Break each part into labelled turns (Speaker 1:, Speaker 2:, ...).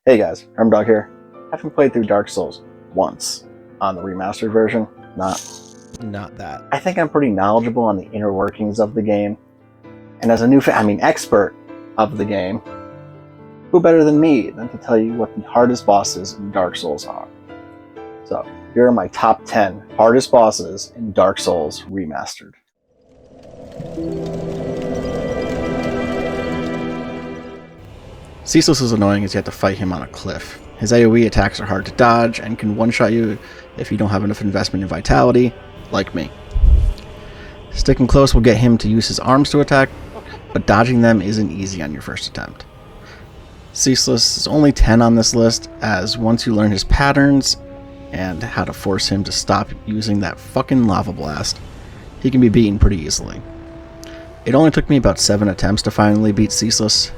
Speaker 1: Hey guys, HermdoGG here. I haven't played through Dark Souls once on the remastered version.
Speaker 2: Not that.
Speaker 1: I think I'm pretty knowledgeable on the inner workings of the game. And as a new expert of the game, who better than me than to tell you what the hardest bosses in Dark Souls are? So, here are my top 10 hardest bosses in Dark Souls Remastered. Ceaseless is annoying as you have to fight him on a cliff. His AoE attacks are hard to dodge and can one-shot you if you don't have enough investment in vitality, like me. Sticking close will get him to use his arms to attack, but dodging them isn't easy on your first attempt. Ceaseless is only 10 on this list, as once you learn his patterns and how to force him to stop using that fucking lava blast, he can be beaten pretty easily. It only took me about 7 attempts to finally beat Ceaseless,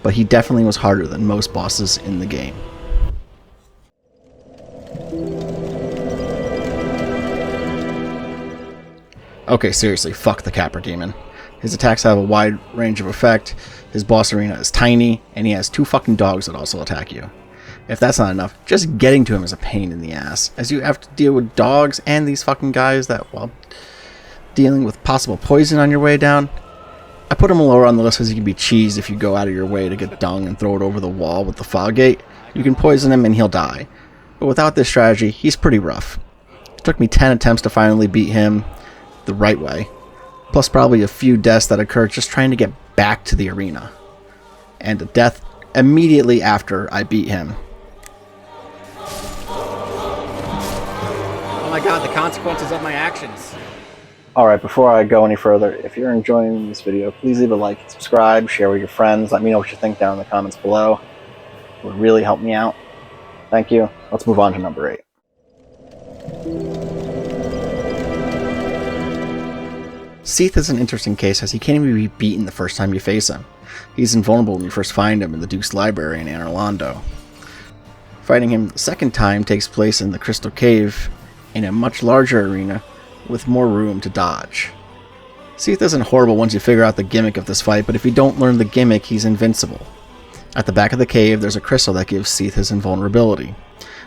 Speaker 1: but he definitely was harder than most bosses in the game. Okay, seriously, fuck the Kapper Demon. His attacks have a wide range of effect, his boss arena is tiny, and he has 2 fucking dogs that also attack you. If that's not enough, just getting to him is a pain in the ass, as you have to deal with dogs and these fucking guys that, while dealing with possible poison on your way down. I put him lower on the list because he can be cheesed if you go out of your way to get dung and throw it over the wall with the fog gate. You can poison him and he'll die. But without this strategy, he's pretty rough. It took me 10 attempts to finally beat him the right way, plus probably a few deaths that occurred just trying to get back to the arena. And a death immediately after I beat him.
Speaker 2: Oh my god, the consequences of my actions.
Speaker 1: Alright, before I go any further, if you're enjoying this video, please leave a like and subscribe, share with your friends, let me know what you think down in the comments below. It would really help me out. Thank you. Let's move on to number 8. Ceaseless is an interesting case as he can't even be beaten the first time you face him. He's invulnerable when you first find him in the Duke's Library in Anor Londo. Fighting him the second time takes place in the Crystal Cave in a much larger arena with more room to dodge. Ceaseless isn't horrible once you figure out the gimmick of this fight, but if you don't learn the gimmick, he's invincible. At the back of the cave, there's a crystal that gives Ceaseless his invulnerability.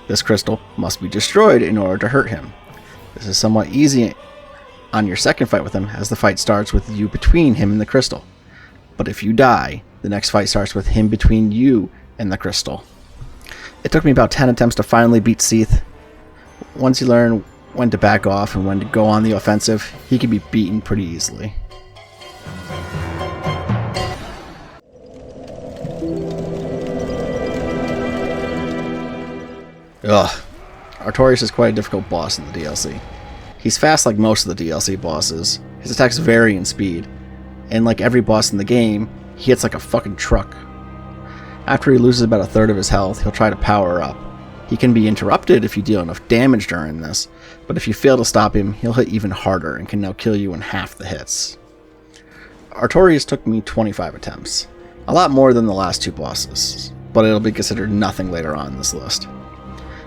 Speaker 1: This crystal must be destroyed in order to hurt him. This is somewhat easy on your second fight with him, as the fight starts with you between him and the crystal. But if you die, the next fight starts with him between you and the crystal. It took me about 10 attempts to finally beat Ceaseless. Once you learn when to back off and when to go on the offensive, he can be beaten pretty easily. Ugh. Artorius is quite a difficult boss in the DLC. He's fast like most of the DLC bosses, his attacks vary in speed, and like every boss in the game, he hits like a fucking truck. After he loses about a third of his health, he'll try to power up. He can be interrupted if you deal enough damage during this, but if you fail to stop him, he'll hit even harder and can now kill you in half the hits. Artorius took me 25 attempts, a lot more than the last 2 bosses, but it'll be considered nothing later on in this list.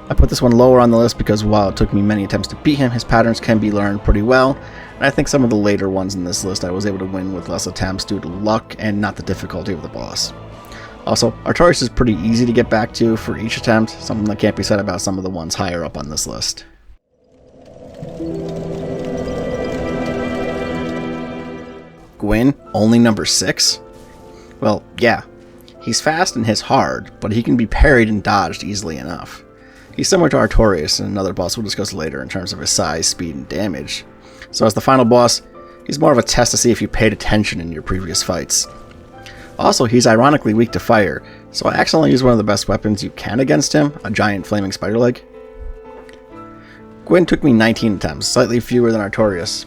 Speaker 1: I put this one lower on the list because while it took me many attempts to beat him, his patterns can be learned pretty well, and I think some of the later ones in this list I was able to win with less attempts due to luck and not the difficulty of the boss. Also, Artorius is pretty easy to get back to for each attempt, something that can't be said about some of the ones higher up on this list. Gwyn, only number 6? Well, yeah. He's fast and hits hard, but he can be parried and dodged easily enough. He's similar to Artorius and another boss we'll discuss later in terms of his size, speed, and damage. So as the final boss, he's more of a test to see if you paid attention in your previous fights. Also, he's ironically weak to fire, so I accidentally used one of the best weapons you can against him, a giant flaming spider leg. Gwyn took me 19 attempts, slightly fewer than Artorius,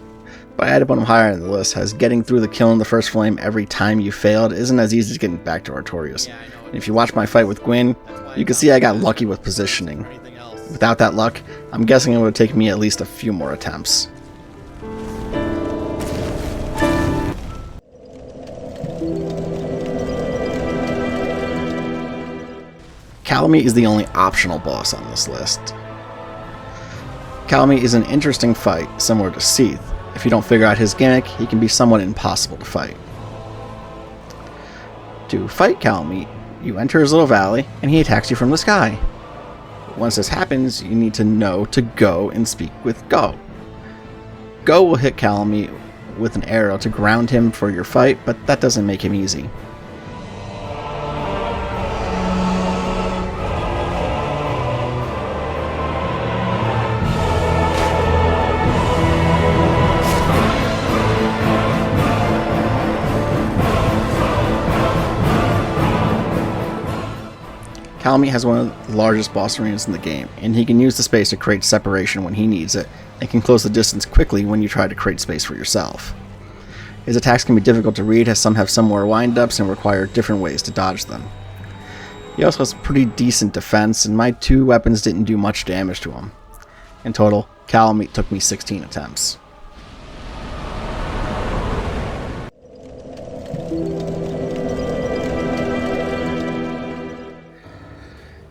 Speaker 1: but I had to put him higher on the list, as getting through the kill in the first flame every time you failed isn't as easy as getting back to Artorius. And if you watch my fight with Gwyn, you can see I got lucky with positioning. Without that luck, I'm guessing it would take me at least a few more attempts. Calme is the only optional boss on this list. Calme is an interesting fight, similar to Ceaseless. If you don't figure out his gimmick, he can be somewhat impossible to fight. To fight Calme, you enter his little valley, and he attacks you from the sky. Once this happens, you need to know to go and speak with Go. Go will hit Calme with an arrow to ground him for your fight, but that doesn't make him easy. Calme has one of the largest boss arenas in the game, and he can use the space to create separation when he needs it, and can close the distance quickly when you try to create space for yourself. His attacks can be difficult to read, as some have similar wind-ups and require different ways to dodge them. He also has pretty decent defense, and my 2 weapons didn't do much damage to him. In total, Calme took me 16 attempts.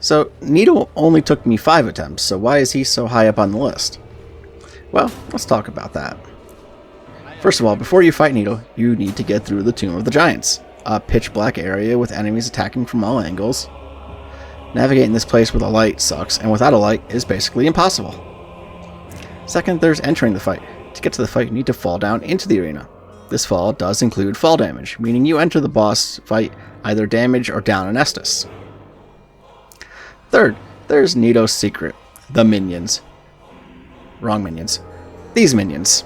Speaker 1: So, Nito only took me 5 attempts, so why is he so high up on the list? Well, let's talk about that. First of all, before you fight Nito, you need to get through the Tomb of the Giants, a pitch-black area with enemies attacking from all angles. Navigating this place with a light sucks, and without a light is basically impossible. Second, there's entering the fight. To get to the fight, you need to fall down into the arena. This fall does include fall damage, meaning you enter the boss fight either damaged or down in Estus. Third, there's Nito's secret, the minions. Wrong minions. These minions.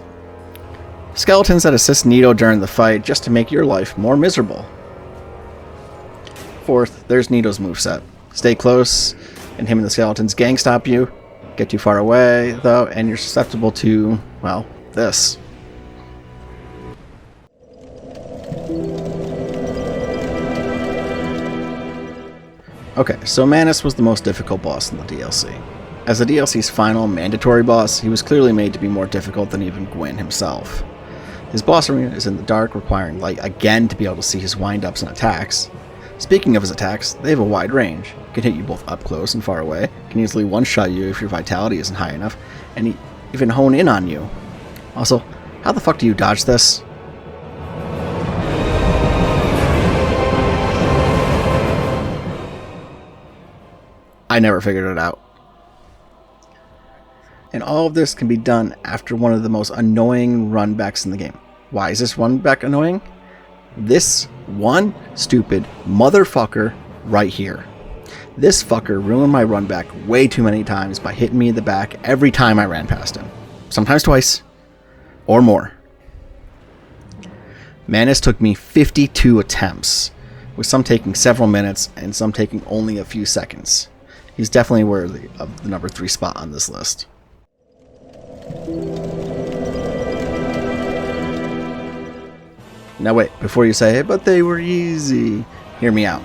Speaker 1: Skeletons that assist Nito during the fight just to make your life more miserable. Fourth, there's Nito's moveset. Stay close, and him and the skeletons gang stop you. Get too far away, though, and you're susceptible to, well, this. Okay, so Manus was the most difficult boss in the DLC. As the DLC's final mandatory boss, he was clearly made to be more difficult than even Gwyn himself. His boss arena is in the dark, requiring light again to be able to see his wind-ups and attacks. Speaking of his attacks, they have a wide range. Can hit you both up close and far away, can easily one-shot you if your vitality isn't high enough, and even hone in on you. Also, how the fuck do you dodge this? I never figured it out. And all of this can be done after one of the most annoying runbacks in the game. Why is this runback annoying? This one stupid motherfucker right here. This fucker ruined my runback way too many times by hitting me in the back every time I ran past him. Sometimes twice, or more. Manus took me 52 attempts, with some taking several minutes and some taking only a few seconds. He's definitely worthy of the number 3 spot on this list. Now wait, before you say, but they were easy, hear me out.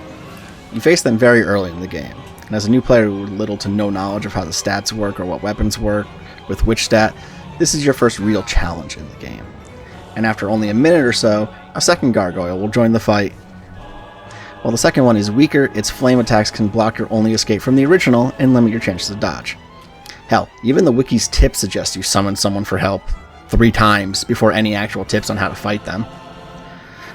Speaker 1: You face them very early in the game, and as a new player with little to no knowledge of how the stats work or what weapons work, with which stat, this is your first real challenge in the game. And after only a minute or so, a second gargoyle will join the fight. While the second one is weaker, its flame attacks can block your only escape from the original and limit your chances of dodge. Hell, even the wiki's tips suggest you summon someone for help 3 times before any actual tips on how to fight them.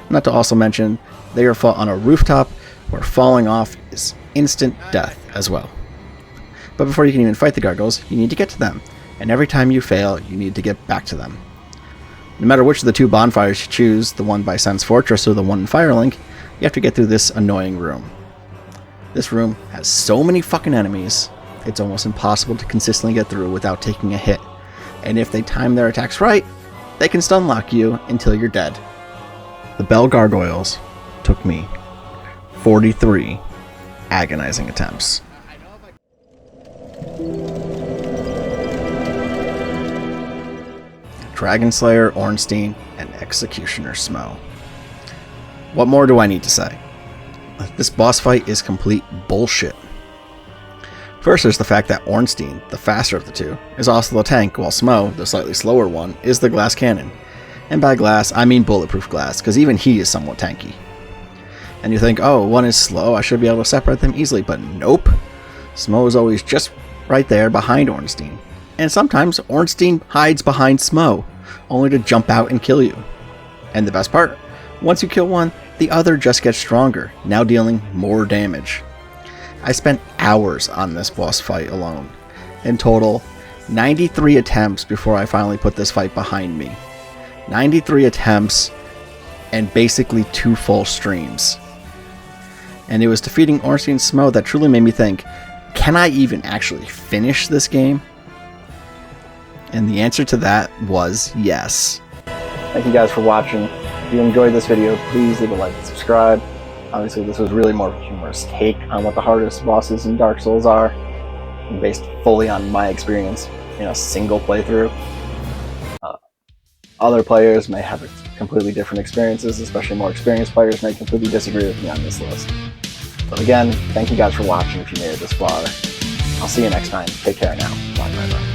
Speaker 1: Not to also mention, they are fought on a rooftop where falling off is instant death as well. But before you can even fight the gargoyles, you need to get to them, and every time you fail, you need to get back to them. No matter which of the 2 bonfires you choose, the one by Sen's Fortress or the one in Firelink, you have to get through this annoying room. This room has so many fucking enemies, it's almost impossible to consistently get through without taking a hit. And if they time their attacks right, they can stun lock you until you're dead. The Bell Gargoyles took me 43 agonizing attempts. Dragon Slayer, Ornstein, and Executioner Smo. What more do I need to say? This boss fight is complete bullshit. First, there's the fact that Ornstein, the faster of the 2, is also the tank, while Smo, the slightly slower one, is the glass cannon. And by glass, I mean bulletproof glass, because even he is somewhat tanky. And you think, oh, one is slow, I should be able to separate them easily, but nope. Smo is always just right there behind Ornstein. And sometimes Ornstein hides behind Smo, only to jump out and kill you. And the best part, once you kill one, the other just gets stronger, now dealing more damage. I spent hours on this boss fight alone. In total, 93 attempts before I finally put this fight behind me. 93 attempts and basically 2 full streams. And it was defeating Ornstein Smo that truly made me think, can I even actually finish this game? And the answer to that was yes. Thank you guys for watching. If you enjoyed this video, please leave a like and subscribe. Obviously, this was really more of a humorous take on what the hardest bosses in Dark Souls are, and based fully on my experience in a single playthrough. Other players may have completely different experiences, especially more experienced players may completely disagree with me on this list. But again, thank you guys for watching if you made it this far. I'll see you next time. Take care now. Bye bye bye.